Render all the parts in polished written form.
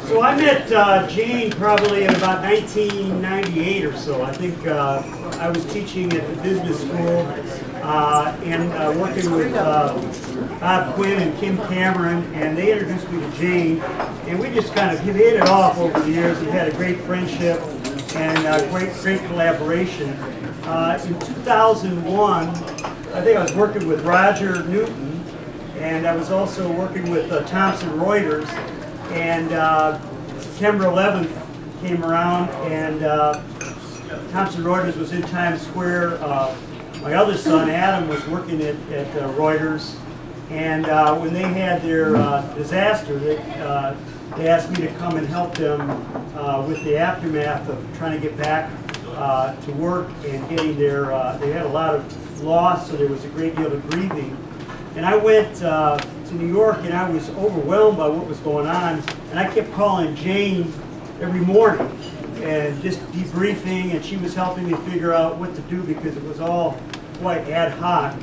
So I met Jane probably in about 1998 or so. I think I was teaching at the business school and working with Bob Quinn and Kim Cameron, and they introduced me to Jane, and we just kind of hit it off over the years. We had a great friendship and great collaboration. In 2001, I think I was working with Roger Newton, and I was also working with Thomson Reuters. And September 11th came around, and Thomson Reuters was in Times Square. My other son, Adam, was working at Reuters. And when they had their disaster, they asked me to come and help them with the aftermath of trying to get back to work and getting their, they had a lot of loss, so there was a great deal of grieving. And I went to New York, and I was overwhelmed by what was going on, and I kept calling Jane every morning and just debriefing, and she was helping me figure out what to do because it was all quite ad hoc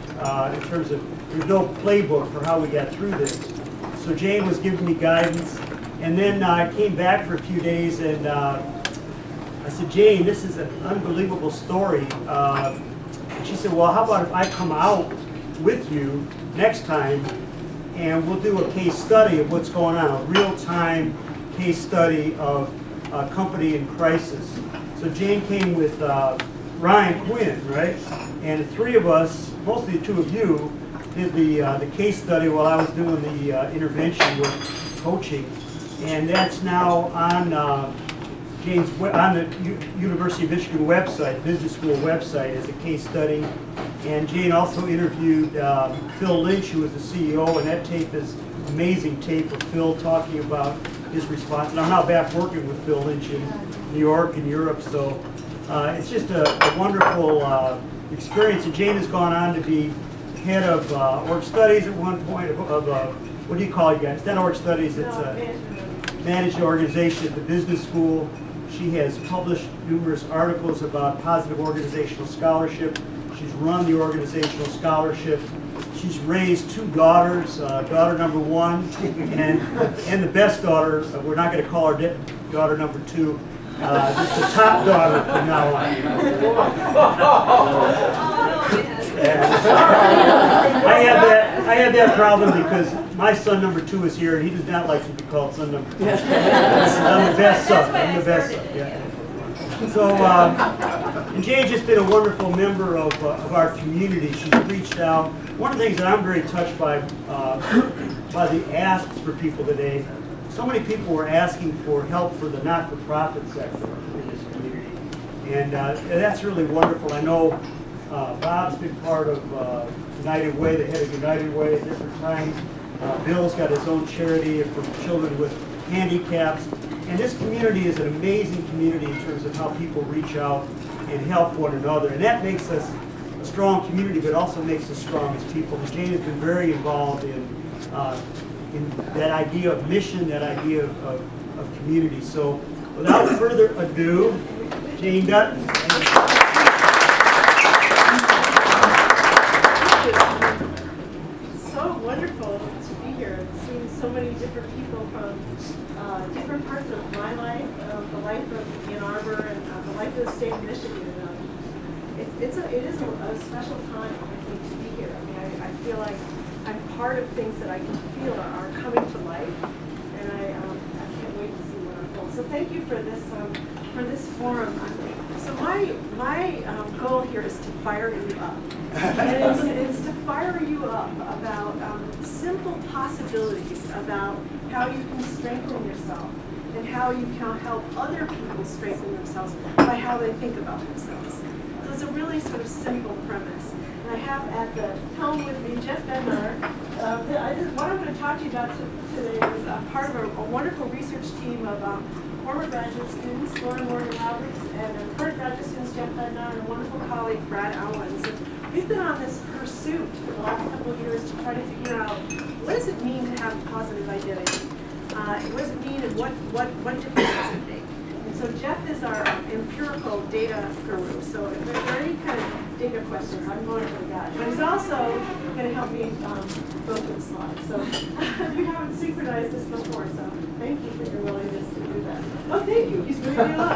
in terms of there's no playbook for how we got through this. So Jane was giving me guidance, and then I came back for a few days, and I said, Jane, this is an unbelievable story. And she said, well, how about if I come out with you next time, and we'll do a case study of what's going on, a real-time case study of a company in crisis. So Jane came with Ryan Quinn, right? And the three of us, mostly the two of you, did the case study while I was doing the intervention with coaching. And that's now on Jane's on the University of Michigan website, business school website, as a case study. And Jane also interviewed Phil Lynch, who was the CEO, and that tape is amazing tape of Phil talking about his response. And I'm now back working with Phil Lynch in New York and Europe, so it's just a wonderful experience. And Jane has gone on to be head of org studies at one point, of what do you call it, guys? It's not org studies, it's managed organization at the business school. She has published numerous articles about positive organizational scholarship. She's run the organizational scholarship. She's raised two daughters, daughter number one and the best daughter. We're not going to call her daughter number two. Just the top daughter from now on. I have that problem because my son number two is here, and he does not like to be called son number two. I'm the best son. I'm the best son. Yeah. So, and Jane's just been a wonderful member of our community. She's reached out. One of the things that I'm very touched by the asks for people today, so many people were asking for help for the not-for-profit sector in this community. And that's really wonderful. I know Bob's been part of United Way, the head of United Way at different times. Bill's got his own charity for children with handicaps. And this community is an amazing community in terms of how people reach out and help one another. And that makes us a strong community, but also makes us strong as people. And Jane has been very involved in that idea of mission, that idea of community. So without further ado, Jane Dutton. So wonderful to be here and seeing so many different people from different parts of my life, the life of Ann Arbor, and the life of the state of Michigan. It is a special time, I think, to be here. I mean, I feel like I'm part of things that I can feel are coming to life, and I can't wait to see what unfolds. So thank you for this forum. So my goal here is to fire you up, and it's to fire you up about simple possibilities about how you can strengthen yourself and how you can help other people strengthen themselves by how they think about themselves. So it's a really sort of simple premise. And I have at the helm with me Jeff Bednar. What I'm going to talk to you about today is part of a wonderful research team of former graduate students, Lauren Morgan Roberts, and current graduate students, Jeff Bednar, and a wonderful colleague, Brad Owens. And we've been on this pursuit for the last couple of years to try to figure out what does it mean to have positive identity? What does it mean, and what difference does it make? And so Jeff is our empirical data guru. So if there are any kind of data questions, I'm going to the guy. But he's also going to help me go through the slides. So we haven't synchronized this before, so thank you for your willingness to Oh, thank you. He's moving me along.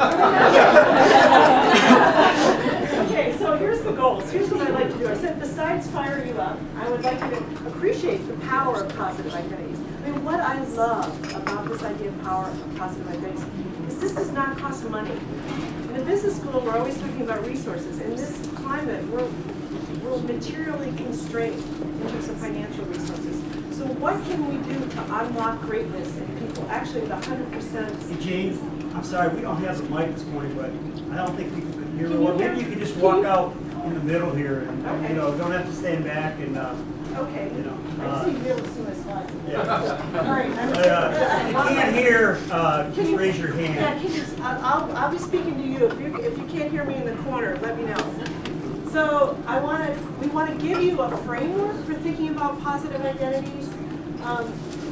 Okay, so here's the goals. Here's what I'd like to do. I said, besides fire you up, I would like you to appreciate the power of positive identities. I mean, what I love about this idea of power of positive identities is this does not cost money. In a business school, we're always talking about resources. In this climate, we're materially constrained in terms of financial resources. So what can we do to unlock greatness in people? Actually, the 100%. Hey, Jane, I'm sorry, we don't have the mic this morning, but I don't think people can hear. Can you hear? Maybe you can just walk out in the middle here, and Okay. don't have to stand back and Okay. you know. I just need to be able to see my slides. Yeah. All right. If you can't hear, just raise your hand. Yeah, can you, I'll be speaking to you. If you can't hear me in the corner, let me know. So we want to give you a framework for thinking about positive identities.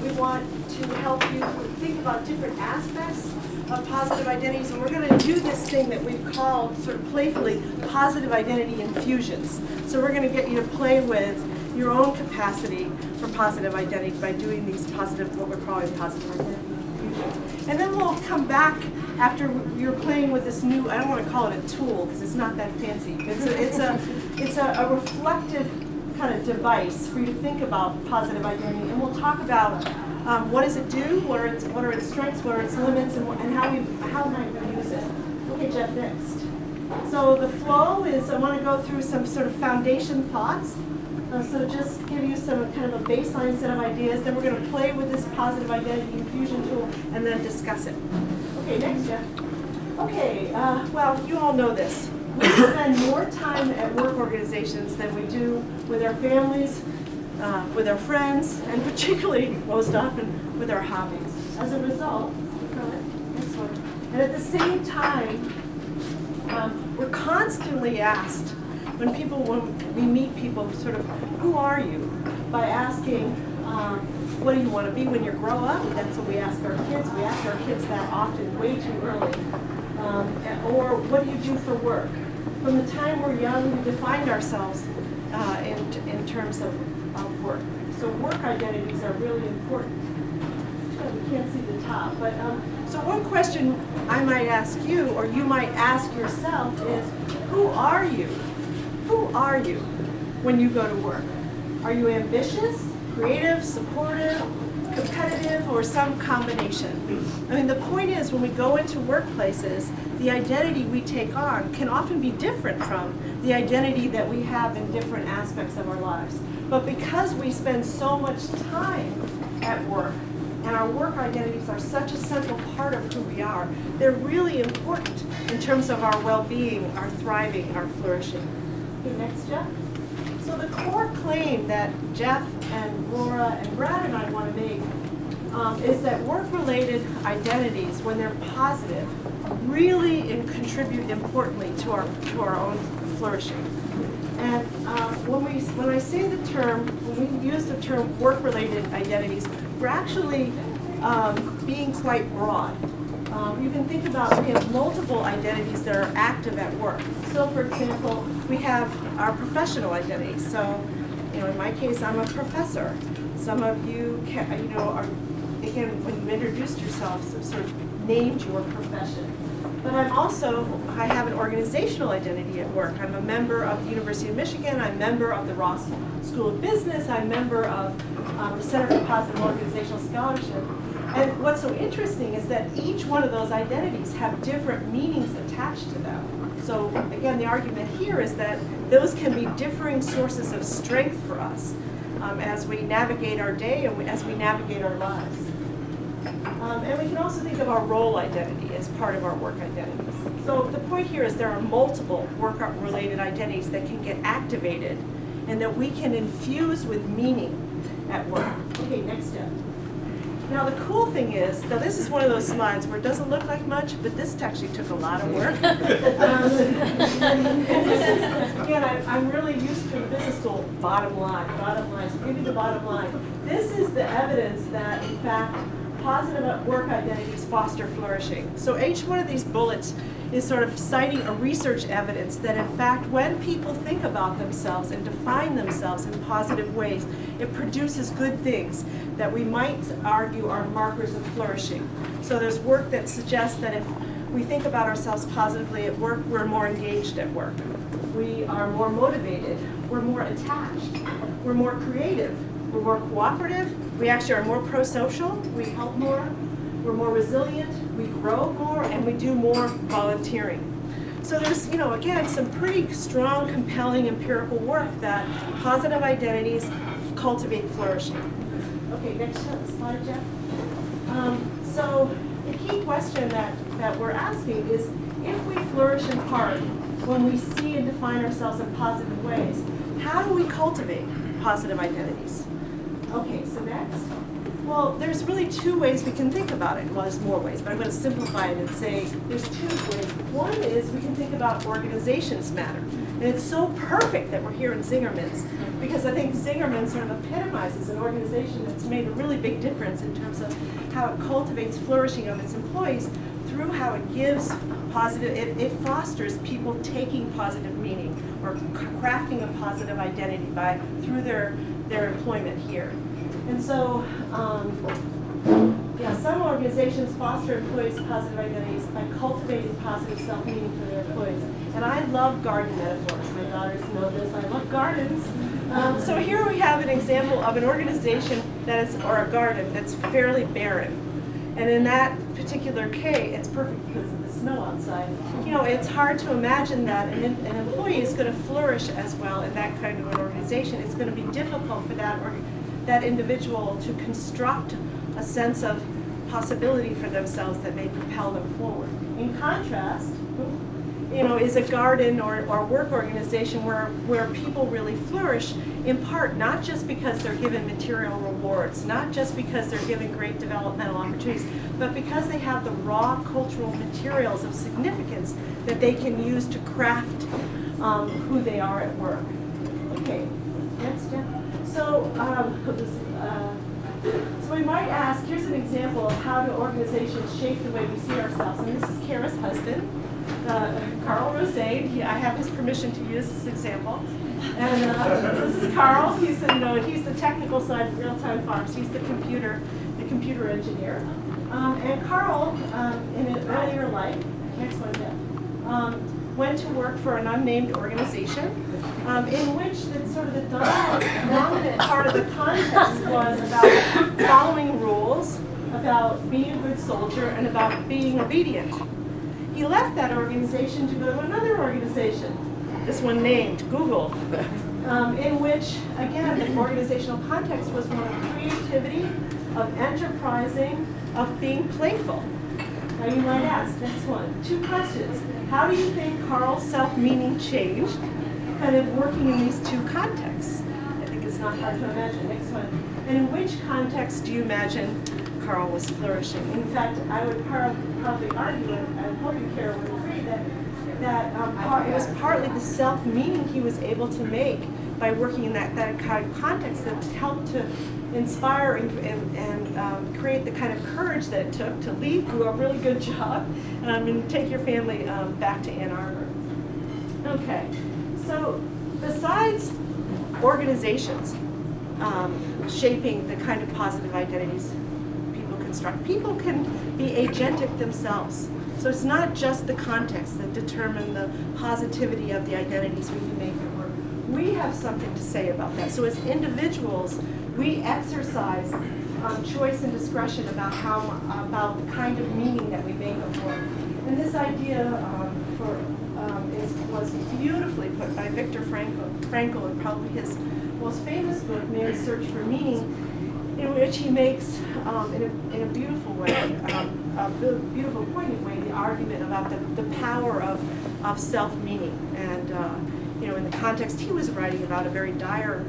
We want to help you think about different aspects of positive identities, and we're going to do this thing that we've called, sort of playfully, positive identity infusions. So we're going to get you to play with your own capacity for positive identity by doing these what we're calling positive identity infusions. And then we'll come back after you're playing with this new, I don't want to call it a tool because it's not that fancy. It's a reflective kind of device for you to think about positive identity, and we'll talk about what does it do, what are its strengths, what are its limits, and how might we use it. Okay, Jeff, next. So the flow is, I want to go through some sort of foundation thoughts. So just give you some kind of a baseline set of ideas. Then we're going to play with this positive identity infusion tool and then discuss it. Okay, next, Jeff. Okay, well, you all know this. We spend more time at work organizations than we do with our families, with our friends, and particularly, most often, with our hobbies. As a result, next one. And at the same time, we're constantly asked, when we meet people, sort of, who are you? By asking, what do you want to be when you grow up? That's what we ask our kids. We ask our kids that often, way too early. Or what do you do for work? From the time we're young, we defined ourselves in terms of work. So work identities are really important. We can't see the top, but so one question I might ask you, or you might ask yourself, is who are you? Who are you when you go to work? Are you ambitious, creative, supportive, competitive, or some combination? I mean, the point is, when we go into workplaces, the identity we take on can often be different from the identity that we have in different aspects of our lives. But because we spend so much time at work, and our work identities are such a central part of who we are, they're really important in terms of our well-being, our thriving, our flourishing. Okay, next, Jeff. So the core claim that Jeff and Laura and Brad and I want to make is that work-related identities, when they're positive, really contribute importantly to our own flourishing. And when I say the term, when we use the term work-related identities, we're actually being quite broad. You can think about, we have multiple identities that are active at work. So for example, we have our professional identities. So, in my case, I'm a professor. Some of you, are, again, when you introduced yourself, sort of named your profession. But I have an organizational identity at work. I'm a member of the University of Michigan. I'm a member of the Ross School of Business. I'm a member of the Center for Positive Organizational Scholarship. And what's so interesting is that each one of those identities have different meanings attached to them. So again, the argument here is that those can be differing sources of strength for us as we navigate our day and as we navigate our lives. And we can also think of our role identity as part of our work identities. So the point here is there are multiple work-related identities that can get activated and that we can infuse with meaning at work. Okay, next step. Now the cool thing is, now this is one of those slides where it doesn't look like much, but this actually took a lot of work. Again, I'm really used to business school, bottom line, so give me the bottom line. This is the evidence that, in fact, positive work identities foster flourishing. So each one of these bullets is sort of citing a research evidence that in fact when people think about themselves and define themselves in positive ways, it produces good things that we might argue are markers of flourishing. So there's work that suggests that if we think about ourselves positively at work, we're more engaged at work. We are more motivated, we're more attached, we're more creative, we're more cooperative, we actually are more pro-social, we help more, we're more resilient, we grow more, and we do more volunteering. So there's, again, some pretty strong, compelling empirical work that positive identities cultivate flourishing. Okay, next slide, Jeff. So the key question that we're asking is, if we flourish in part when we see and define ourselves in positive ways, how do we cultivate positive identities? Okay, so next. Well, there's really two ways we can think about it. Well, there's more ways, but I'm going to simplify it and say there's two ways. One is we can think about organizations matter. And it's so perfect that we're here in Zingerman's, because I think Zingerman sort of epitomizes an organization that's made a really big difference in terms of how it cultivates flourishing of its employees through how it gives positive, it fosters people taking positive meaning or crafting a positive identity through their employment here. And so, some organizations foster employees' positive identities by cultivating positive self-meaning for their employees. And I love garden metaphors. My daughters know this. I love gardens. So here we have an example of an organization or a garden that's fairly barren. And in that particular case, it's perfect because of the snow outside. It's hard to imagine that an employee is going to flourish as well in that kind of an organization. It's going to be difficult for that individual to construct a sense of possibility for themselves that may propel them forward. In contrast, is a garden or work organization where people really flourish, in part not just because they're given material rewards, not just because they're given great developmental opportunities, but because they have the raw cultural materials of significance that they can use to craft who they are at work. Okay, next step. So we might ask, here's an example of how do organizations shape the way we see ourselves. And this is Kara's husband, Carl Rosane. I have his permission to use this example. And this is Carl. He's the technical side of real-time farms. He's the computer engineer. And Carl, in an earlier life, next one, Jeff, went to work for an unnamed organization in which the dominant part of the context was about following rules, about being a good soldier, and about being obedient. He left that organization to go to another organization, this one named Google, in which, again, the organizational context was one of creativity, of enterprising, of being playful. Now you might ask, next one, two questions. How do you think Carl's self-meaning changed, kind of working in these two contexts? I think it's not hard to imagine. Next one. And in which context do you imagine Carl was flourishing? In fact, I would probably argue, and I'm hoping Kara would agree, that it was partly the self-meaning he was able to make by working in that kind of context that helped to inspire and create the kind of courage that it took to leave, do a really good job, and take your family back to Ann Arbor. Okay, so besides organizations shaping the kind of positive identities people construct, people can be agentic themselves. So it's not just the context that determine the positivity of the identities we can make at work. We have something to say about that. So as individuals, we exercise choice and discretion about the kind of meaning that we make of work. And this idea was beautifully put by Viktor Frankl in probably his most famous book, Man's Search for Meaning, in which he makes, in a beautiful way, a beautiful, poignant way, the argument about the power of self-meaning. And in the context he was writing about, a very dire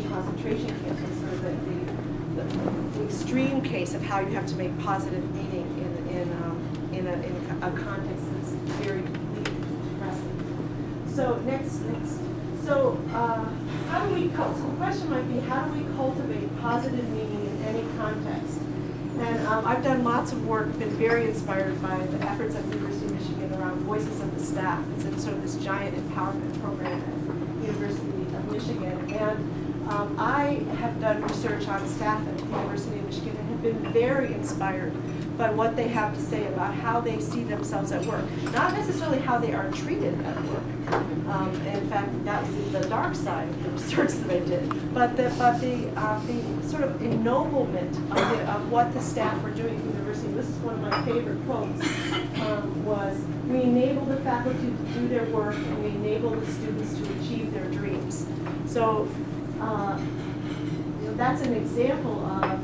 concentration camps, was sort of the extreme case of how you have to make positive meaning in a context that's very depressing. So next. So how do we? So the question might be, how do we cultivate positive meaning in any context. And I've done lots of work, been very inspired by the efforts at the University of Michigan around voices of the staff. It's sort of this giant empowerment program at the University of Michigan. And I have done research on staff at the University of Michigan and have been very inspired by what they have to say about how they see themselves at work. Not necessarily how they are treated at work. In fact, that was the dark side of the research that I did. But the sort of ennoblement of what the staff were doing at the university. This is one of my favorite quotes, was, "We enable the faculty to do their work and we enable the students to achieve their dreams." So that's an example of,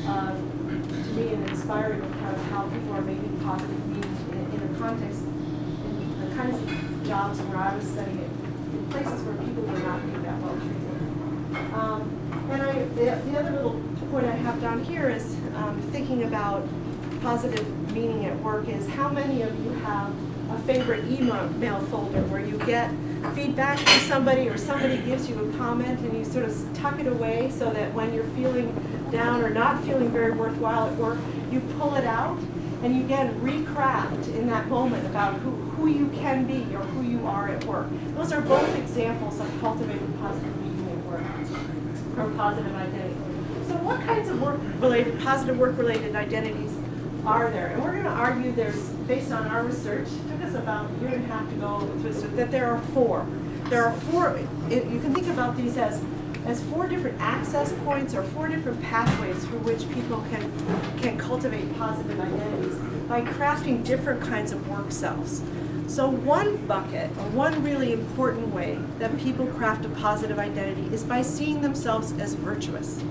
to me, an inspiring account of how people are making positive meaning in a context, in the kinds of jobs where I was studying it, in places where people were not being that well treated. The other little point I have down here is thinking about positive meaning at work is how many of you have a favorite email folder where you get feedback from somebody or somebody gives you a comment and you sort of tuck it away so that when you're feeling down or not feeling very worthwhile at work, you pull it out and you again recraft in that moment about who you can be or who you are at work. Those are both examples of cultivating positive meaning at work or positive identity. So what kinds of positive work-related identities are there? And we're going to argue there's, based on our research, it took us about a year and a half to go through this, that there are four. There are four, you can think about these as four different access points or four different pathways through which people can cultivate positive identities by crafting different kinds of work selves. So one bucket, or one really important way that people craft a positive identity is by seeing themselves as virtuous.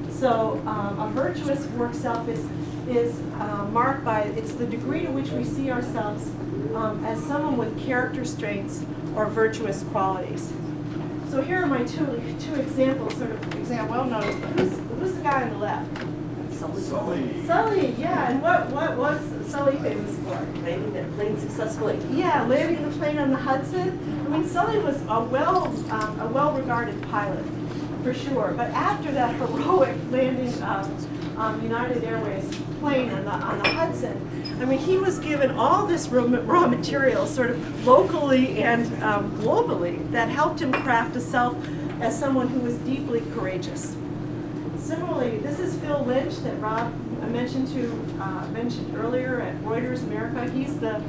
So a virtuous work self is marked by, it's the degree to which we see ourselves as someone with character strengths or virtuous qualities. So here are my two examples, well known. Who's the guy on the left? Sully, yeah. And what was Sully famous for? Landing that plane successfully. Yeah, landing the plane on the Hudson. I mean, Sully was a well-regarded pilot, for sure. But after that heroic landing United Airways plane on the Hudson, I mean, he was given all this raw material, sort of locally and globally, that helped him craft a self as someone who was deeply courageous. Similarly, this is Phil Lynch that Rob mentioned earlier at Reuters America. He's the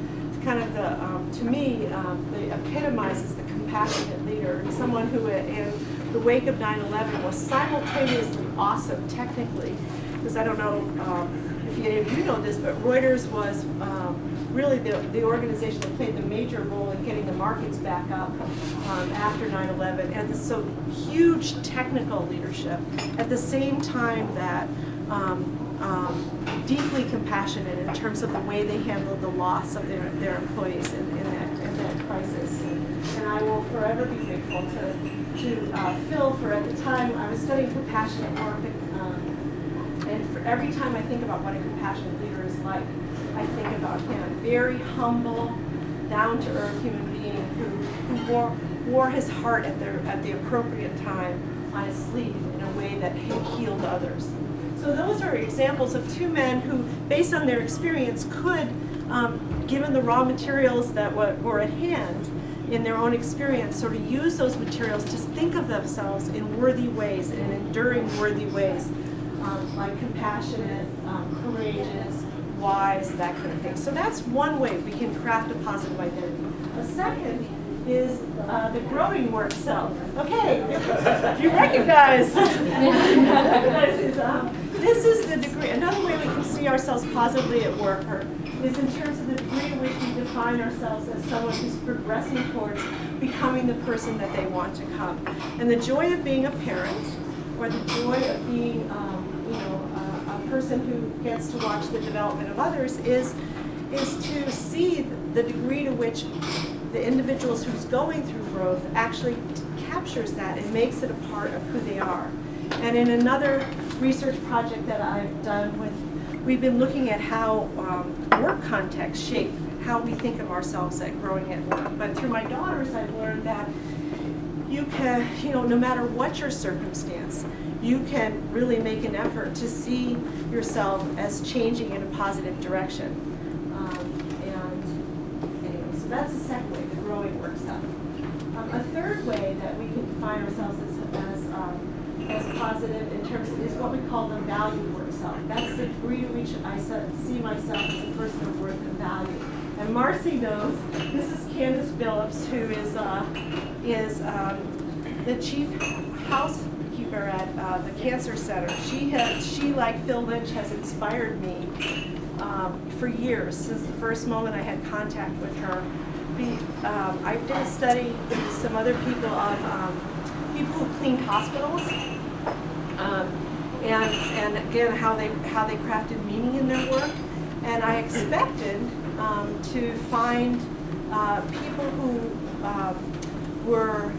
kind of to me, the epitomizes the compassionate leader, someone who in the wake of 9/11 was simultaneously awesome technically, because I don't know if any of you know this, but Reuters was really the organization that played the major role in getting the markets back up after 9/11, and so huge technical leadership at the same time that deeply compassionate in terms of the way they handled the loss of their employees in that crisis. And I will forever be grateful to Phil for, at the time I was studying compassionate work, and for every time I think about what a compassionate leader is like, I think about him. Very humble, down-to-earth human being who wore his heart at the appropriate time on his sleeve in a way that healed others. So those are examples of two men who, based on their experience, could, given the raw materials that were at hand in their own experience, sort of use those materials to think of themselves in worthy ways, in enduring worthy ways, like compassionate, courageous, wise, that kind of thing. So that's one way we can craft a positive identity. A second is the growing work self. Okay, you recognize. This is the degree. Another way we can see ourselves positively at work is in terms of the degree in which we define ourselves as someone who's progressing towards becoming the person that they want to come. And the joy of being a parent, or the joy of being a person who gets to watch the development of others is to see the degree to which the individuals who's going through growth actually captures that and makes it a part of who they are. And in another research project that I've done we've been looking at how work contexts shape how we think of ourselves at growing at work. But through my daughters, I've learned that you can, no matter what your circumstance, you can really make an effort to see yourself as changing in a positive direction. And anyway, so that's the second way, the growing work stuff. A third way that we can define ourselves as positive in terms of, is what we call the value work self. That's the degree to which I see myself as a person of worth and value. And Marcy knows, this is Candace Phillips, who is the chief housekeeper at the Cancer Center. She, like Phil Lynch, has inspired me for years, since the first moment I had contact with her. I did a study with some other people of people who cleaned hospitals, and again how they crafted meaning in their work. And I expected to find people who were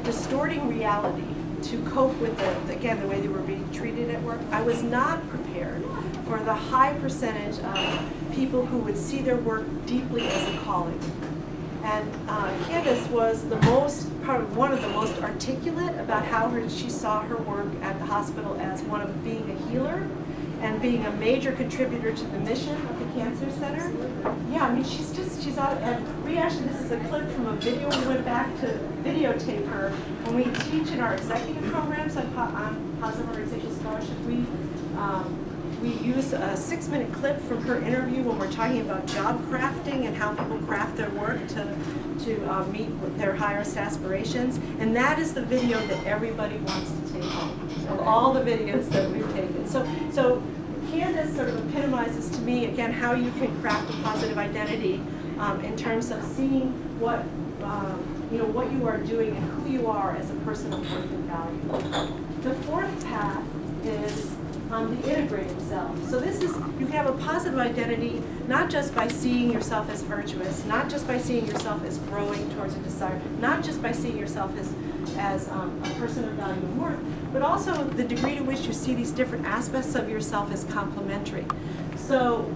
distorting reality to cope with the way they were being treated at work. I was not prepared for the high percentage of people who would see their work deeply as a calling. And Candace was probably one of the most articulate about how she saw her work at the hospital as one of being a healer and being a major contributor to the mission of the Cancer Center. Yeah, I mean, she's out, and we actually, this is a clip from a video. We went back to videotape her when we teach in our executive programs on Positive Organizational Scholarship. We use a 6-minute clip from her interview when we're talking about job crafting and how people craft their work to meet with their highest aspirations. And that is the video that everybody wants to take home, of all the videos that we've taken. So Candace sort of epitomizes to me, again, how you can craft a positive identity in terms of seeing what you are doing and who you are as a person of worth and value. The fourth path is the integrated self. So this is, you can have a positive identity not just by seeing yourself as virtuous, not just by seeing yourself as growing towards a desire, not just by seeing yourself as a person of value and worth, but also the degree to which you see these different aspects of yourself as complementary. So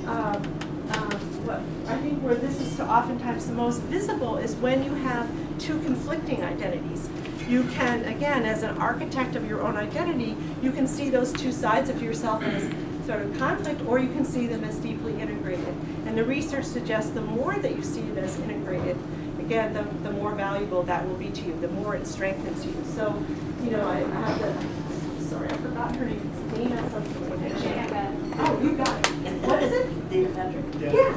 what I think where this is oftentimes the most visible is when you have two conflicting identities. You can, again, as an architect of your own identity, you can see those two sides of yourself as sort of conflict, or you can see them as deeply integrated. And the research suggests the more that you see it as integrated, again, the more valuable that will be to you, the more it strengthens you. So, I have sorry, I forgot her name. It's Dana something. Oh, you got it. What is it? Dana Patrick. Yeah.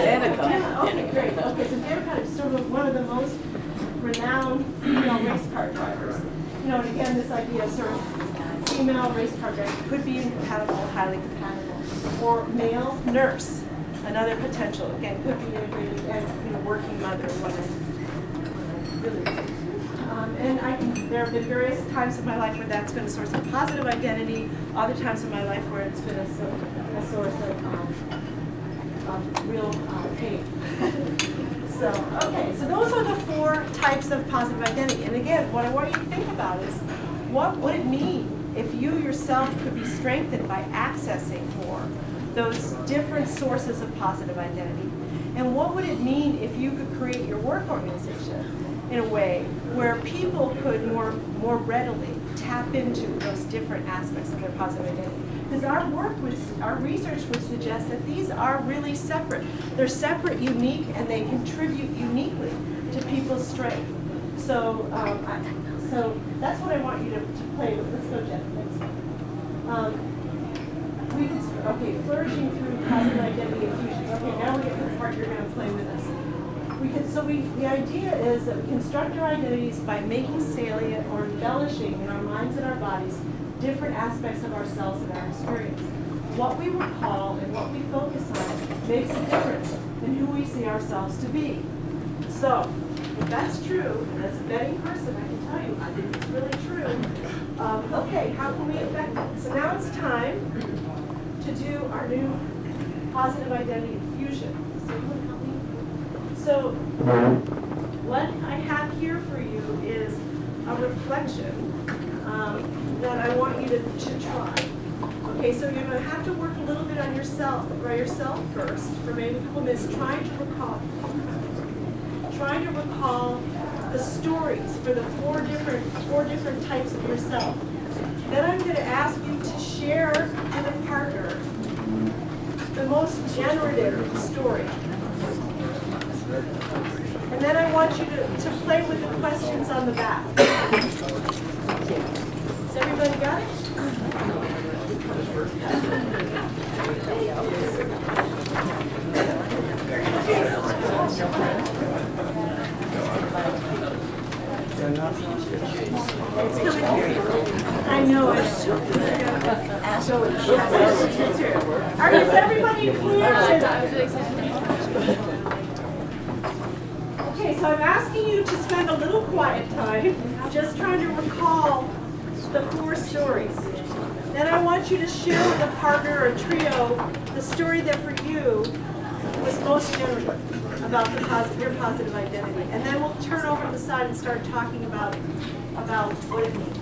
Danica. Okay, great. Okay, so Danica is sort of one of the most renowned female race car drivers. And again, this idea of sort of female race car driver could be incompatible, highly compatible. Or male nurse, another potential. Again, could be integrated, and working mother, really. And there have been various times in my life where that's been a source of positive identity, other times in my life where it's been a source of real pain. So those are the 4 types of positive identity. And again, what I want you to think about is, what would it mean if you yourself could be strengthened by accessing more those different sources of positive identity? And what would it mean if you could create your work organization in a way where people could more readily tap into those different aspects of their positive identity? Because our research would suggest that these are really separate. They're separate, unique, and they contribute uniquely to people's strength. So, so that's what I want you to play with. Let's go, Jeff. Okay, flourishing through positive identity infusions. Okay, now we get to the part you're going to play with us. The idea is that we construct our identities by making salient or embellishing in our minds and our bodies different aspects of ourselves and our experience. What we recall and what we focus on makes a difference in who we see ourselves to be. So, if that's true, and as a betting person, I can tell you, I think it's really true. Okay, how can we affect it? So now it's time to do our new positive identity infusion. So you want to help me? So what I have here for you is a reflection that I want you to try. Okay, so you're going to have to work a little bit on yourself, by yourself first, for maybe a couple minutes, trying to recall the stories for the four different types of yourself. Then I'm going to ask you to share with a partner the most generative story. And then I want you to play with the questions on the back. Has everybody got it? I know it. Is everybody clear? Okay, so I'm asking you to spend a little quiet time just trying to recall the 4 stories. Then I want you to share with a partner or trio the story that for you was most generative about your positive identity. And then we'll turn over to the side and start talking about what it means.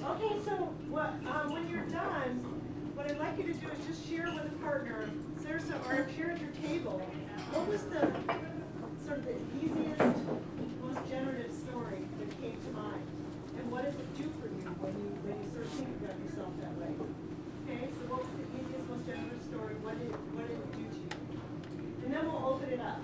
Okay, so when you're done, what I'd like you to do is just share with a partner, or share at your table. What was the sort of the easiest, most generative story that came to mind, and what does it do for you when you sort of think about yourself that way? Okay, so what was the easiest, most generative story? What did it do to you? And then we'll open it up.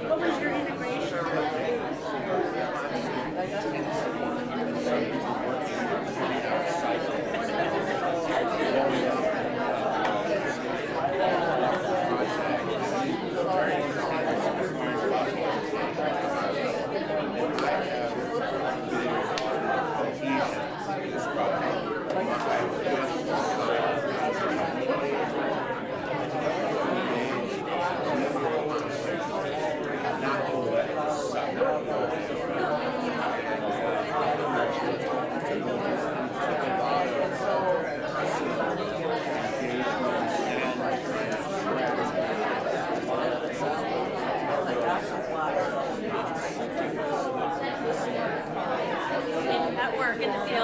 What was your integration? At work in the field.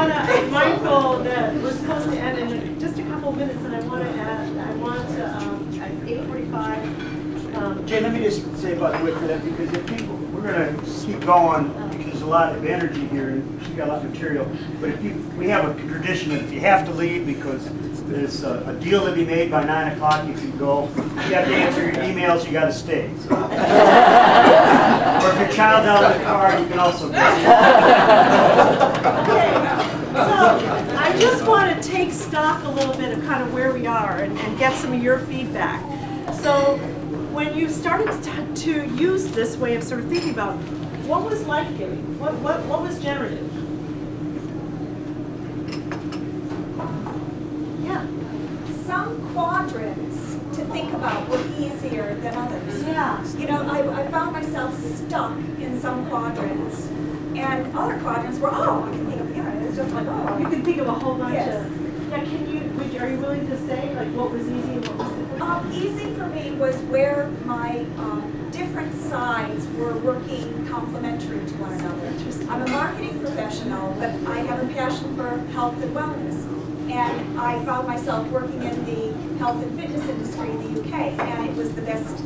I'm mindful that we're supposed to end in just a couple of minutes, and I want to at 8:45. Jay, let me just say about the width of that, because if people, we're going to keep going because there's a lot of energy here, and you got a lot of material. But we have a tradition that if you have to leave because there's a deal to be made by 9 o'clock, you can go. If you have to answer your emails, you got to stay. So. Or if your child's out in the car, you can also go. Okay, so I just want to take stock a little bit of kind of where we are and get some of your feedback. So when you started to use this way of sort of thinking about what was life-giving, what was generative? Yeah. Some quadrants to think about were easier than others. Yeah. You know, I found myself stuck in some quadrants, and other quadrants were, oh, I can think of, it's just like, oh. You can think of a whole bunch Yes. of. Yeah, are you willing to say like what was easy and what was difficult? Easy for me was where my different sides were working complementary to one another. I'm a marketing professional, but I have a passion for health and wellness. And I found myself working in the health and fitness industry in the UK, and it was the best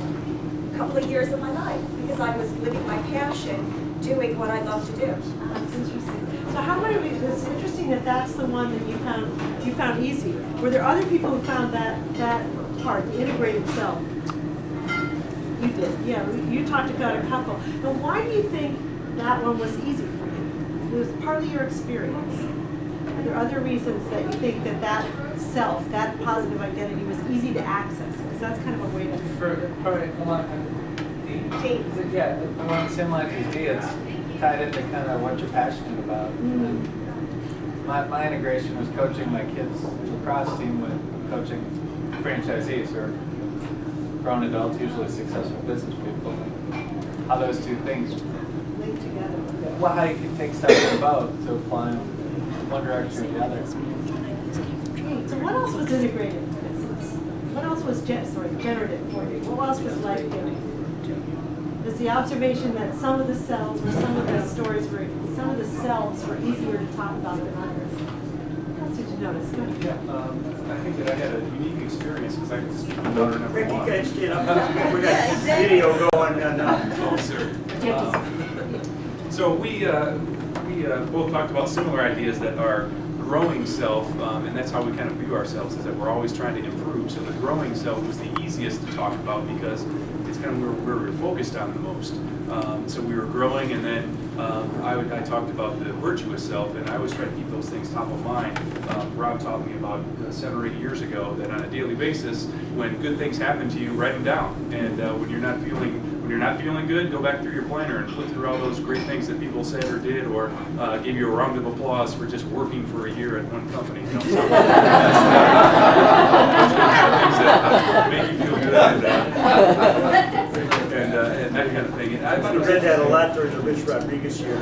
couple of years of my life because I was living my passion, doing what I love to do. That's interesting. So how many of you, it's interesting that that's the one that you found easy. Were there other people who found that hard, the integrated self? You did, yeah. You talked about a couple. Now why do you think that one was easy for you? It was partly your experience. Are there other reasons that you think that self, that positive identity was easy to access? Because that's kind of a way to... Yeah, along the same lines as D, it's tied into kind of what you're passionate about. Mm-hmm. My integration was coaching my kids' lacrosse team with coaching franchisees or grown adults, usually successful business people. How those two things Linked together. well, how you can take stuff from both to apply them one direction or the other. So what else was integrated? What else was generative for you? What else was life-giving? There's the observation that some of the cells or some of the stories were, some of the selves were easier to talk about than others. What else did you notice? Go ahead. Yeah, I think that I had a unique experience because I could speak to daughter number Rick, you one. guys stand up. We got video going and Oh, sir. So we both talked about similar ideas that are growing self, and that's how we kind of view ourselves, is that we're always trying to improve. So the growing self was the easiest to talk about because it's kind of where we're focused on the most. So we were growing, and then I talked about the virtuous self, and I always try to keep those things top of mind. Rob taught me about 7 or 8 years ago that on a daily basis, when good things happen to you, write them down. And when you're not feeling good, go back through your planner and flip through all those great things that people said or did, or give you a round of applause for just working for a year at one company. You know, so things that make you feel good and that kind of thing. And I read that a lot during the Rich Rodriguez year.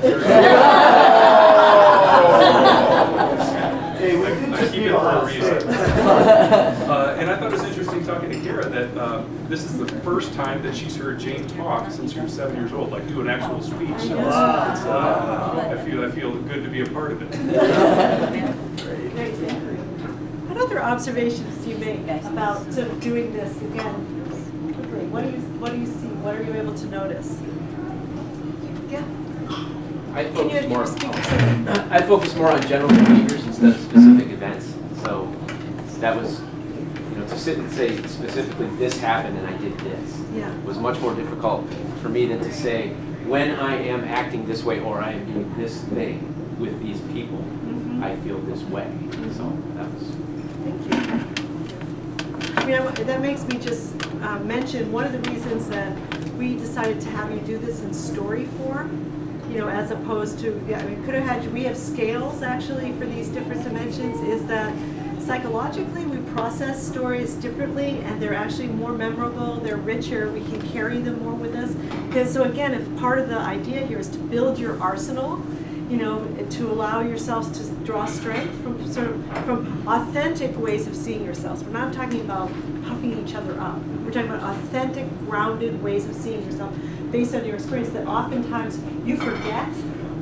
Hey, we can just keep it for a reason. And I thought it was interesting talking to Kara that this is the first time that she's heard Jane talk since she was 7 years old, like do an actual speech. So I feel good to be a part of it. What other observations do you make about sort of doing this again? Quickly, what do you see? What are you able to notice? Yeah. I focus more on general behaviors instead of specific events. So that was, to sit and say specifically this happened and I did this was much more difficult for me than to say when I am acting this way or I am doing this thing with these people, I feel this way. So that was. Thank you. I mean, that makes me just mention one of the reasons that we decided to have you do this in story form. As opposed to, we have scales actually for these different dimensions, is that psychologically we process stories differently and they're actually more memorable, they're richer, we can carry them more with us. Because so again, if part of the idea here is to build your arsenal, to allow yourselves to draw strength from authentic ways of seeing yourselves. We're not talking about puffing each other up. We're talking about authentic, grounded ways of seeing yourself based on your experience that oftentimes you forget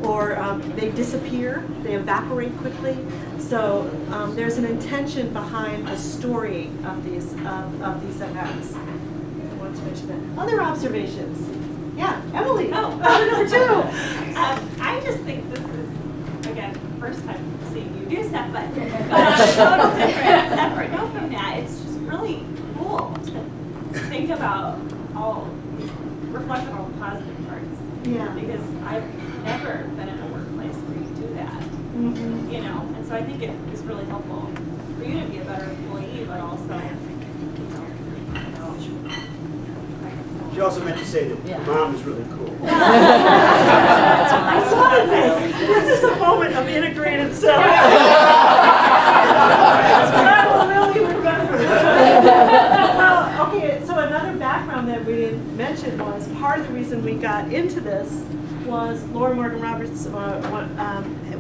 or they disappear, they evaporate quickly. So there's an intention behind a story of these events. I wanted to mention that. Other observations? Yeah, Emily. Oh, number 2. I just think this is again, first time seeing you do stuff, but on a total different, separate note from that, it's just really cool to think about reflect on all the positive parts. Yeah. Because I've never been in a workplace where you do that. Mm-hmm. You know, and so I think it is really helpful for you to be a better employee, but also, She also meant to say that your mom is really cool. I saw this. This is a moment of integrated self. That's what I will really remember. Well, okay, so another background that we didn't mention was part of the reason we got into this was Laura Morgan Roberts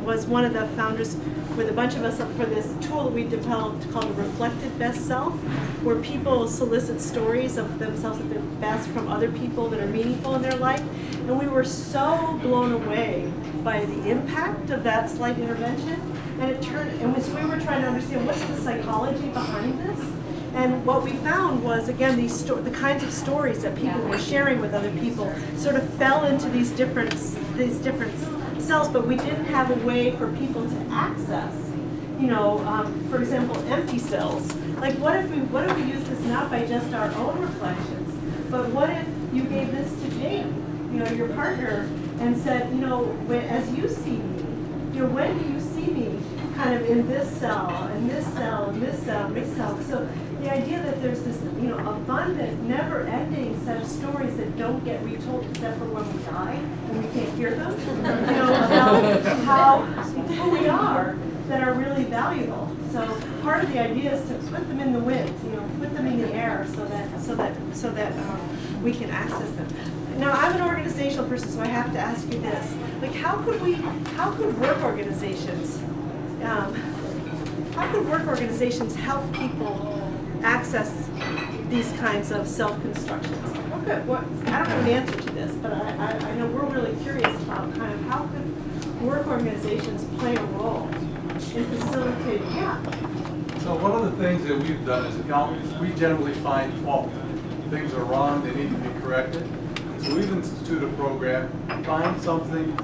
was one of the founders with a bunch of us for this tool that we developed called a reflected best self, where people solicit stories of themselves at their best from other people that are meaningful in their life. And we were so blown away by the impact of that slight intervention. And so we were trying to understand what's the psychology behind this. And what we found was, again, the kinds of stories that people were sharing with other people sort of fell into these different cells, but we didn't have a way for people to access, for example, empty cells. Like, what if we use this not by just our own reflections, but what if you gave this to Jane, your partner, and said, as you see me, when do you see me kind of in this cell, and this cell, and this cell, and this cell? So the idea that there's this, abundant, never-ending set of stories that don't get retold except for when we die and we can't hear them, about who we are, that are really valuable. So part of the idea is to put them in the wind, put them in the air, so that we can access them. Now, I'm an organizational person, so I have to ask you this: like, how could work organizations help people access these kinds of self-constructions? I don't have an answer to this, but I know we're really curious about kind of how could work organizations play a role in facilitating, So one of the things that we've done as accountants, we generally find fault. Things are wrong, they need to be corrected. So we've instituted a program, find somebody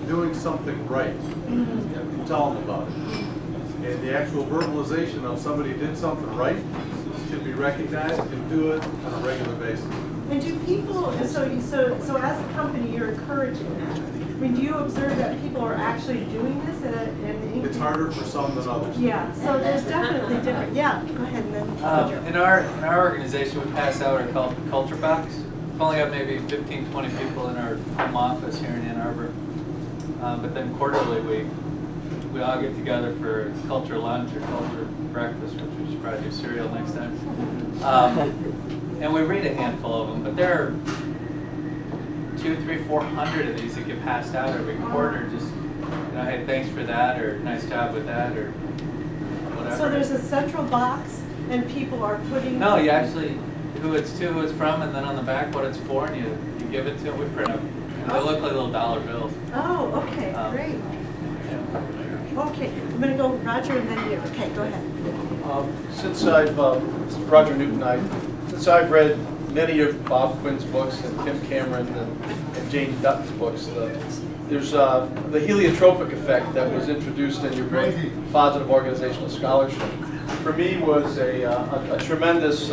doing something right, and tell them about it. And the actual verbalization of somebody did something right should be recognized and do it on a regular basis. And do people, so as a company, you're encouraging that? I mean, do you observe that people are actually doing this It's harder for some than others. Yeah, so there's definitely different, go ahead and then. In our organization, we pass out our culture box. We've only got maybe 15, 20 people in our home office here in Ann Arbor. But then quarterly, we all get together for culture lunch or culture breakfast, which we should probably do cereal next time. And we read a handful of them, but there are 200, 300, 400 of these that get passed out every quarter. Just, hey, thanks for that, or nice job with that, or whatever. So there's a central box, and people are putting. No, you actually, who it's to, who it's from, and then on the back what it's for, and you give it to them. We print them. And they look like little dollar bills. Oh, okay, great. Okay, I'm going to go Roger and then you. Okay, go ahead. Since I've Roger Newton, since I've read many of Bob Quinn's books and Tim Cameron and Jane Dutton's books, there's the heliotropic effect that was introduced in your book, Positive Organizational Scholarship. For me, was a tremendous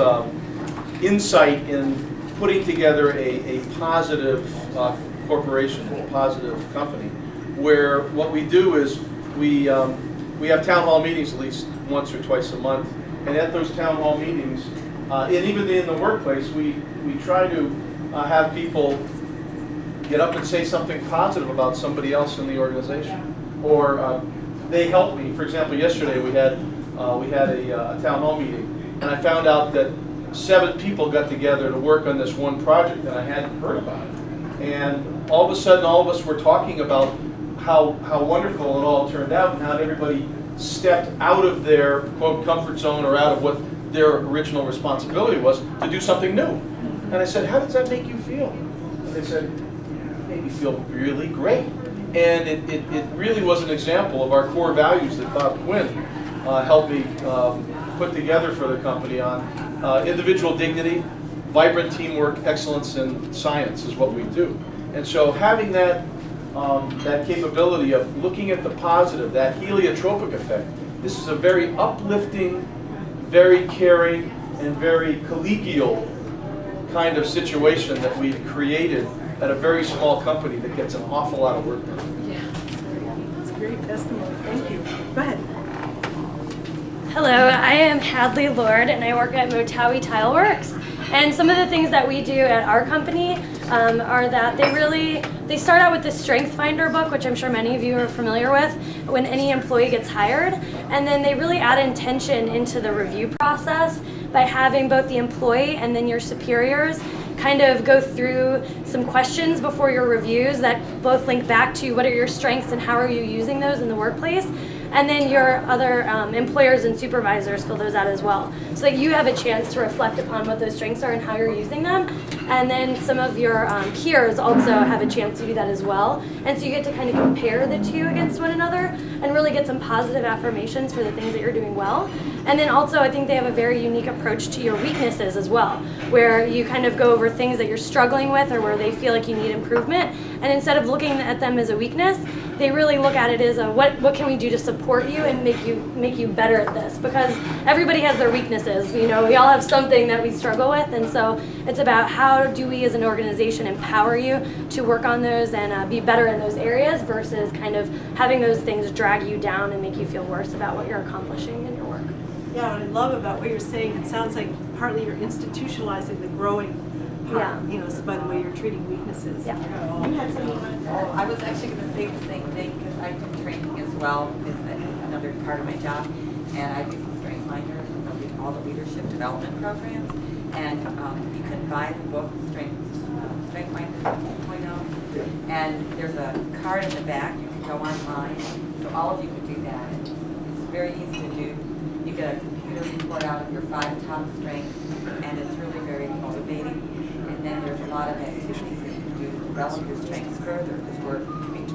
insight in putting together a positive corporation, a positive company, where what we do is we have town hall meetings at least once or twice a month, and at those town hall meetings, and even in the workplace, we try to have people get up and say something positive about somebody else in the organization, or they help me. For example, yesterday we had a town hall meeting, and I found out that 7 people got together to work on this one project, and I hadn't heard about it. And all of a sudden, all of us were talking about how wonderful it all turned out, and how everybody stepped out of their, quote, comfort zone, or out of what their original responsibility was, to do something new. And I said, how does that make you feel? And they said, it made me feel really great. And it really was an example of our core values that Bob Quinn helped me put together for the company on individual dignity, vibrant teamwork, excellence, and science is what we do. And so having that that capability of looking at the positive, that heliotropic effect. This is a very uplifting, very caring, and very collegial kind of situation that we've created at a very small company that gets an awful lot of work done. Yeah, that's great testimony. Thank you. Go ahead. Hello, I am Hadley Lord and I work at Motawi Tile Works. And some of the things that we do at our company are that they start out with the Strength Finder book, which I'm sure many of you are familiar with, when any employee gets hired. And then they really add intention into the review process by having both the employee and then your superiors kind of go through some questions before your reviews that both link back to what are your strengths and how are you using those in the workplace. And then your other employers and supervisors fill those out as well. So that you have a chance to reflect upon what those strengths are and how you're using them. And then some of your peers also have a chance to do that as well. And so you get to kind of compare the two against one another and really get some positive affirmations for the things that you're doing well. And then also I think they have a very unique approach to your weaknesses as well, where you kind of go over things that you're struggling with or where they feel like you need improvement. And instead of looking at them as a weakness, they really look at it as a what can we do to support you and make you better at this, because everybody has their weaknesses. You know, we all have something that we struggle with, and so it's about how do we as an organization empower you to work on those and be better in those areas versus kind of having those things drag you down and make you feel worse about what you're accomplishing in your work. Yeah, what I love about what you're saying, it sounds like partly you're institutionalizing the growing part, Yeah. you know, so by the way you're treating weaknesses. Yeah. You had something you wanted to add? I was actually going to say the same thing because I do training as well, is another part of my job, and I do some strength finders and all the leadership development programs, and you can buy the book Strength Finder 2.0, and there's a card in the back. You can go online, so all of you can do that. It's very easy to do. You get a computer report out of your 5 top strengths, and it's really very motivating. And then there's a lot of activities that you can do to develop your strengths further, because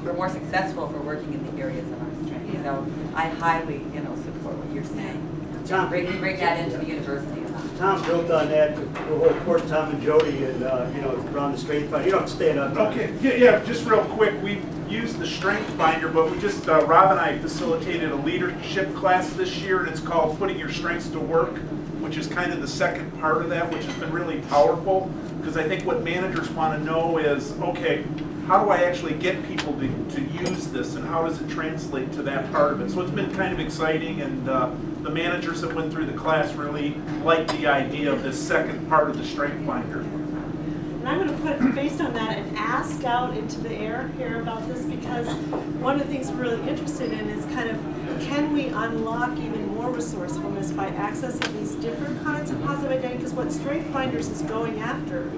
we're more successful if we're working in the areas of our strengths. Yeah. So I highly, support what you're saying. Tom, Bring that into the university a lot. Tom built on that, the whole court, Tom and Jody, and around the strength finder. You don't have to stand up. Okay, yeah, just real quick, we used the Strength Finder, but we just, Rob and I facilitated a leadership class this year, and it's called Putting Your Strengths to Work, which is kind of the second part of that, which has been really powerful, because I think what managers want to know is, okay, how do I actually get people to use this, and how does it translate to that part of it? So it's been kind of exciting, and the managers that went through the class really liked the idea of this second part of the Strength Finder. And I'm going to put, based on that, an ask out into the air here about this, because one of the things we're really interested in is kind of, can we unlock even more resourcefulness by accessing these different kinds of positive identity? Because what Strength Finders is going after,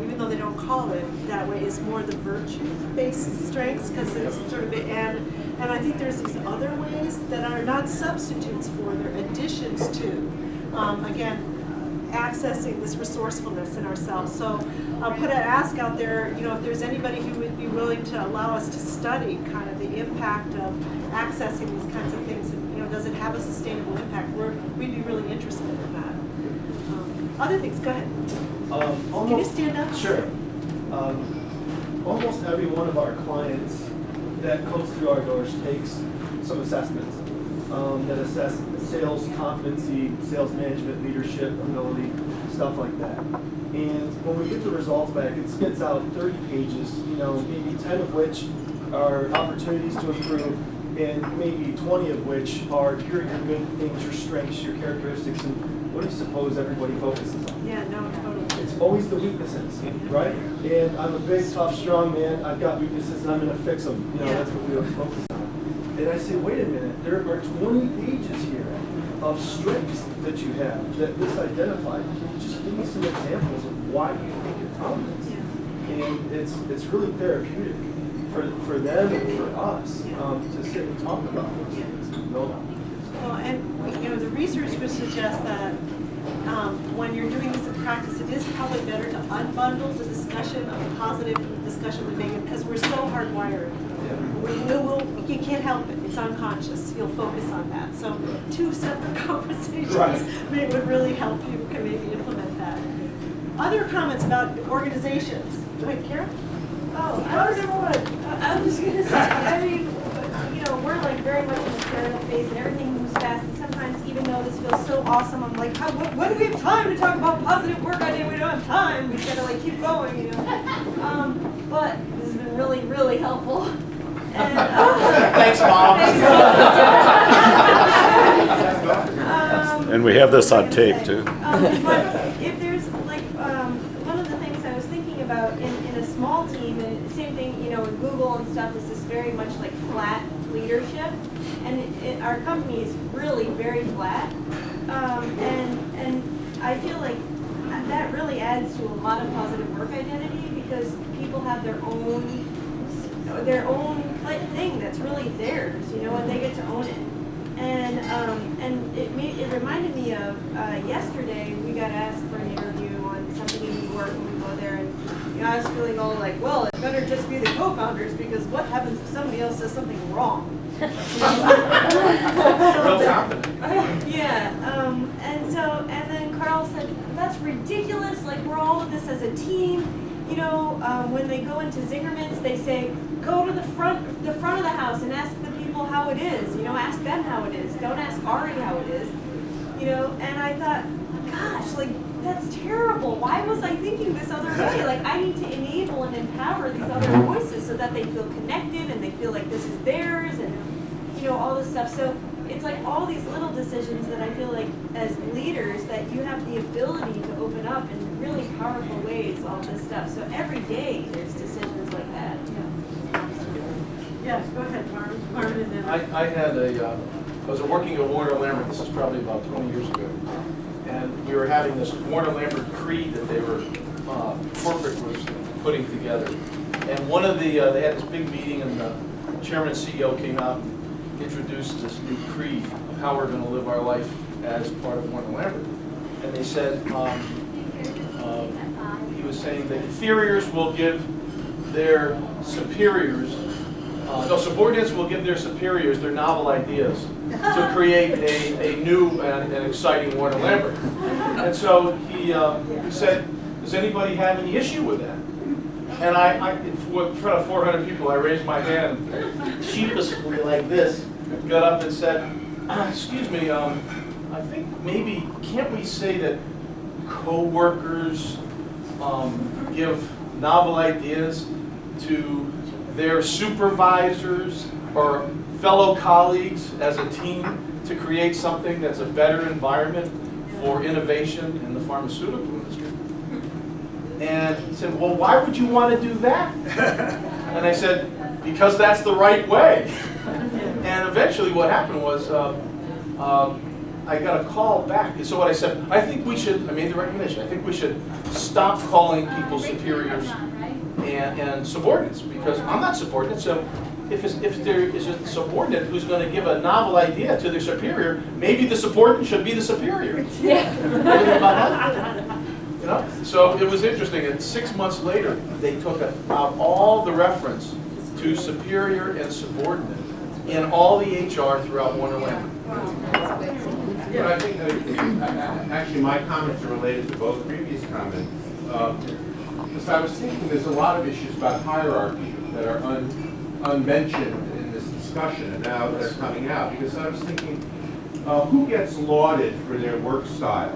even though they don't call it that way, is more the virtue-based strengths, because it's sort of, and I think there's these other ways that are not substitutes for, they're additions to, again, accessing this resourcefulness in ourselves. So I'll put an ask out there, if there's anybody who would be willing to allow us to study kind of the impact of accessing these kinds of things, and does it have a sustainable impact? We'd be really interested in that. Other things, go ahead. Can you stand up? Sure. Almost every one of our clients that comes through our doors takes some assessments that assess sales competency, sales management, leadership, ability, stuff like that. And when we get the results back, it spits out 30 pages, maybe 10 of which are opportunities to improve, and maybe 20 of which are here are your good things, your strengths, your characteristics, and what do you suppose everybody focuses on? Yeah, no, totally. It's always the weaknesses, right? And I'm a big, tough, strong man. I've got weaknesses, and I'm going to fix them. That's what we always focus on. And I say, wait a minute, there are 20 pages here of strengths that you have that this identified. Just give me some examples of why you think you found this. Yeah. And it's really therapeutic for them and for us to sit and talk about those things. Well, and the research would suggest that when you're doing this in practice, it is probably better to unbundle the discussion of the positive from the discussion of the negative, because we're so hardwired. You can't help it. It's unconscious. You'll focus on that. So 2 separate conversations would really help you maybe implement that. Other comments about organizations? Go ahead, Kara. Oh, I was just gonna say, I mean, you know, we're like very much in the startup phase and everything moves fast, and sometimes even though this feels so awesome, I'm like, when do we have time to talk about positive work idea? We don't have time. We gotta like keep going, you know. But this has been really, really helpful. And, Thanks, Mom. And we have this on tape too. But if there's like, one of the things I was thinking about in a small team, and same thing, you know, with Google and stuff, is this very much like flat leadership, and our company is really very flat, and I feel like that really adds to a lot of positive work identity because people have their own thing that's really theirs, you know, and they get to own it. And it reminded me of yesterday we got asked for an interview on something in New York, and we go there, and you know, I was feeling all like, well, it better just be the co-founders because what happens if somebody else says something wrong? And then Carl said, that's ridiculous. Like we're all in this as a team. You know, when they go into Zingerman's, they say, go to the front of the house and ask the people how it is. You know, ask them how it is. Don't ask Ari how it is. You know, and I thought, gosh, like, that's terrible. Why was I thinking this other way? Like, I need to enable and empower these other voices so that they feel connected and they feel like this is theirs and, you know, all this stuff. So it's like all these little decisions that I feel like as leaders that you have the ability to open up in really powerful ways, all this stuff. So every day there's decisions like that. Yes, go ahead, Marvin. I was working at Warner Lambert, this is probably about 20 years ago, and we were having this Warner Lambert creed that they were, corporate was putting together. And one of the, they had this big meeting and the chairman and CEO came out and introduced this new creed of how we're going to live our life as part of Warner Lambert. And they said, he was saying that inferiors will give their superiors, subordinates will give their superiors their novel ideas to create a new and exciting Warner Lambert. And so he said, does anybody have any issue with that? And I in front of 400 people, I raised my hand sheepishly like this, got up and said, excuse me, I think maybe, can't we say that co-workers give novel ideas to their supervisors or fellow colleagues as a team to create something that's a better environment for innovation in the pharmaceutical industry? And he said, well, why would you want to do that? And I said, because that's the right way. And eventually what happened was I got a call back. And so what I said, I think we should, I made the recommendation, I think we should stop calling people superiors and subordinates, because I'm not subordinate. So if there is a subordinate who's going to give a novel idea to their superior, maybe the subordinate should be the superior. Yeah. You know? So it was interesting. And 6 months later, they took out all the reference to superior and subordinate in all the HR throughout Warner Lambert. Yeah, I think actually my comments are related to both previous comments. Because I was thinking there's a lot of issues about hierarchy that are unmentioned in this discussion, and now they're coming out. Because I was thinking, who gets lauded for their work style?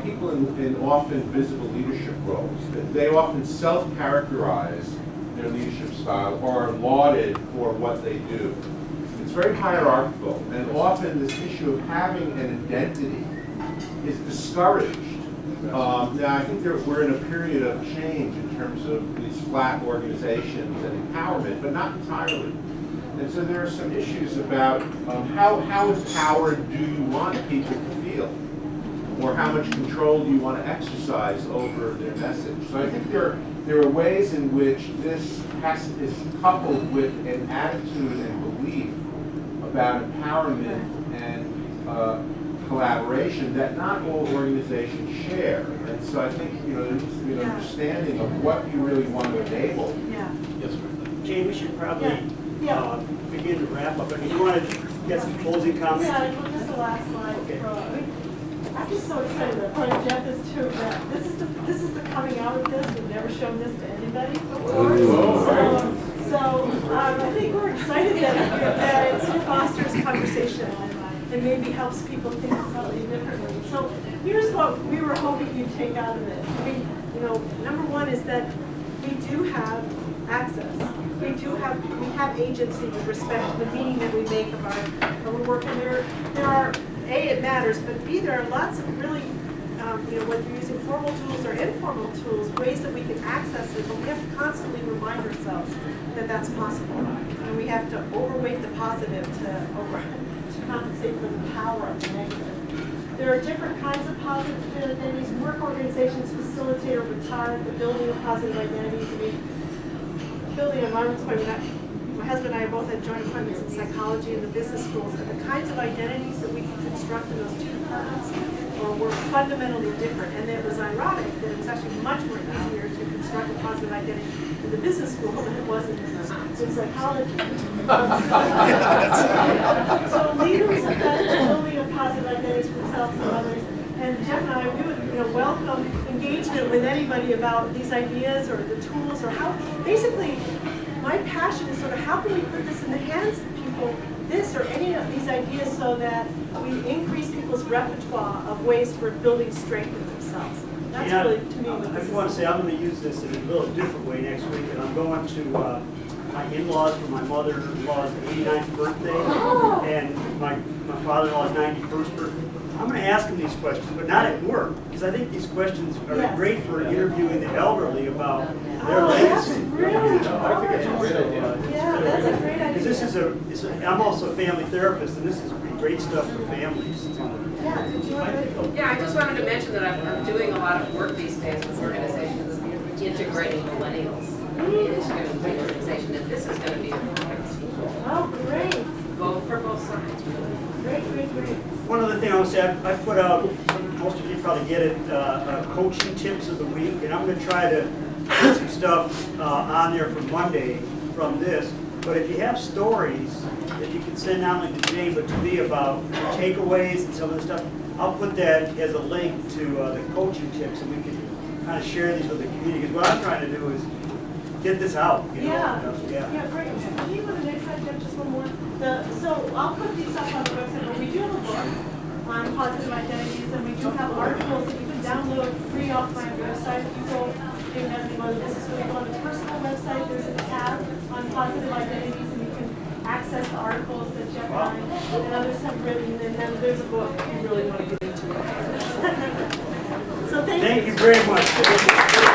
People in often visible leadership roles. They often self-characterize their leadership style or are lauded for what they do. It's very hierarchical, and often this issue of having an identity is discouraged. Now, I think we're in a period of change in terms of these flat organizations and empowerment, but not entirely. And so there are some issues about how empowered do you want people to feel? Or how much control do you want to exercise over their message? So I think there are ways in which this is coupled with an attitude and belief about empowerment and collaboration that not all organizations share. And so I think there needs to be an understanding of what you really want to enable. Yeah. Yes, Jane, we should probably begin to wrap up. I mean, you want to get some closing comments? Yeah, just the last slide. Okay. I'm just so excited that part of Jeff is too. That this is the coming out of this. We've never shown this to anybody before. So I think we're excited that it fosters conversation and maybe helps people think slightly differently. So here's what we were hoping you'd take out of it. I mean, number one is that we do have access. We have agency with respect to the meaning that we make of our work, and there are A, it matters, but B, there are lots of really, whether you're using formal tools or informal tools, ways that we can access it, but we have to constantly remind ourselves that that's possible. And we have to overweight the positive to compensate for the power of the negative. There are different kinds of positive identities. Work organizations facilitate or retard the building of positive identities. I mean, building environments, my husband and I both had joint appointments in psychology and the business schools, and the kinds of identities that we can construct in those two departments were fundamentally different. And it was ironic that it was actually much more easier to construct a positive identity in the business school than it was in psychology. So leaders have done the building of positive identities for themselves and others. And Jeff and I would welcome engagement with anybody about these ideas or the tools or how, basically, my passion is sort of how can we put this in the hands of people, this or any of these ideas, so that we increase people's repertoire of ways for building strength in themselves. That's really, to me, what I this just is. want to say I'm going to use this in a little different way next week, and I'm going to my in-laws for my mother-in-law's 89th birthday, and my father-in-law's 91st birthday. I'm going to ask them these questions, but not at work, because I think these questions are great for interviewing the elderly about their legacy. I think that's a great idea. Yeah, that's a great idea. Because I'm also a family therapist, and this is great stuff for families. Yeah, did you want to? Yeah, I just wanted to mention that I'm doing a lot of work these days with organizations integrating millennials into the organization, and this is going to be a perfect Oh, great. for both sides. Great. One other thing I want to say, I put out, most of you probably get it, coaching tips of the week, and I'm going to try to put some stuff on there for Monday from this. But if you have stories that you can send not only to Jane but to me about takeaways and some of the stuff, I'll put that as a link to the coaching tips, and we can kind of share these with the community. Because what I'm trying to do is get this out. Yeah, great. Can you go to the next slide, Jeff, just one more? So I'll put these up on the website, but we do have a book on positive identities, and we do have articles that you can download free off my website. If you go to the business, when you go on the personal website, there's a tab on positive identities, and you can access the articles that Jeff and others have written, and then there's a book if you really want to get into it. So thank you. Thank you very much.